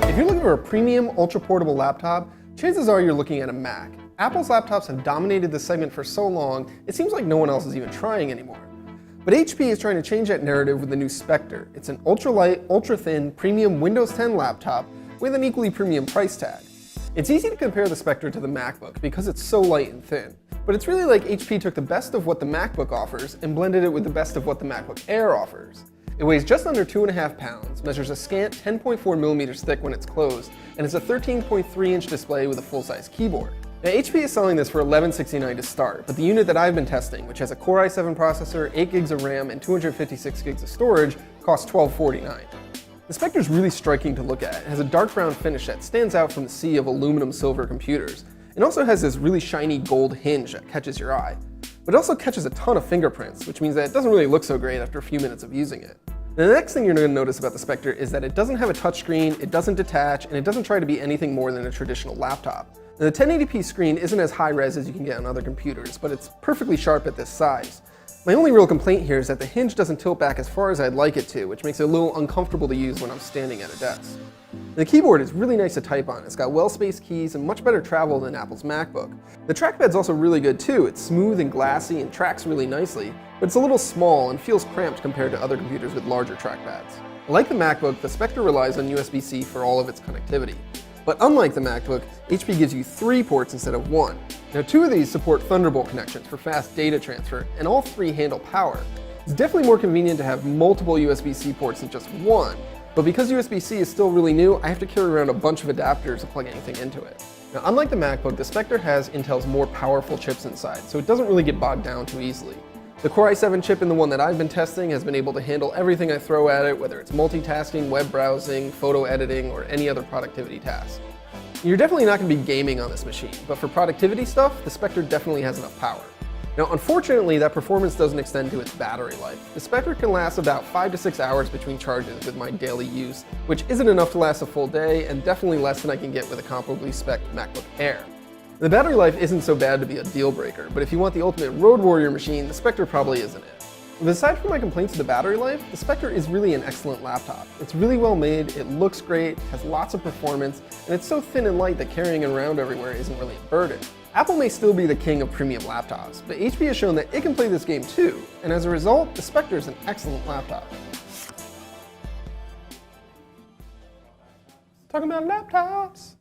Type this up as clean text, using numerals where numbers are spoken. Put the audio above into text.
If you're looking for a premium, ultra-portable laptop, chances are you're looking at a Mac. Apple's laptops have dominated this segment for so long, it seems like no one else is even trying anymore. But HP is trying to change that narrative with the new Spectre. It's an ultra-light, ultra-thin, premium Windows 10 laptop with an equally premium price tag. It's easy to compare the Spectre to the MacBook because it's so light and thin. But it's really like HP took the best of what the MacBook offers and blended it with the best of what the MacBook Air offers. It weighs just under 2.5 pounds, measures a scant 10.4 millimeters thick when it's closed, and it's a 13.3-inch display with a full-size keyboard. Now, HP is selling this for $1169 to start, but the unit that I've been testing, which has a Core i7 processor, 8 gigs of RAM, and 256 gigs of storage, costs $1249. The Spectre is really striking to look at. It has a dark brown finish that stands out from the sea of aluminum silver computers. It also has this really shiny gold hinge that catches your eye. But it also catches a ton of fingerprints, which means that it doesn't really look so great after a few minutes of using it. Now, the next thing you're going to notice about the Spectre is that it doesn't have a touchscreen, it doesn't detach, and it doesn't try to be anything more than a traditional laptop. Now, the 1080p screen isn't as high res as you can get on other computers, but it's perfectly sharp at this size. My only real complaint here is that the hinge doesn't tilt back as far as I'd like it to, which makes it a little uncomfortable to use when I'm standing at a desk. The keyboard is really nice to type on. It's got well-spaced keys and much better travel than Apple's MacBook. The trackpad's also really good too. It's smooth and glassy and tracks really nicely, but it's a little small and feels cramped compared to other computers with larger trackpads. Like the MacBook, the Spectre relies on USB-C for all of its connectivity. But unlike the MacBook, HP gives you 3 ports instead of 1. Now, 2 of these support Thunderbolt connections for fast data transfer, and all 3 handle power. It's definitely more convenient to have multiple USB-C ports than just 1, but because USB-C is still really new, I have to carry around a bunch of adapters to plug anything into it. Now, unlike the MacBook, the Spectre has Intel's more powerful chips inside, so it doesn't really get bogged down too easily. The Core i7 chip in the one that I've been testing has been able to handle everything I throw at it, whether it's multitasking, web browsing, photo editing, or any other productivity task. You're definitely not going to be gaming on this machine, but for productivity stuff, the Spectre definitely has enough power. Now, unfortunately, that performance doesn't extend to its battery life. The Spectre can last about 5 to 6 hours between charges with my daily use, which isn't enough to last a full day, and definitely less than I can get with a comparably spec'd MacBook Air. The battery life isn't so bad to be a deal breaker, but if you want the ultimate road warrior machine, the Spectre probably isn't it. But aside from my complaints with the battery life, the Spectre is really an excellent laptop. It's really well made, it looks great, has lots of performance, and it's so thin and light that carrying it around everywhere isn't really a burden. Apple may still be the king of premium laptops, but HP has shown that it can play this game too, and as a result, the Spectre is an excellent laptop. Talking about laptops!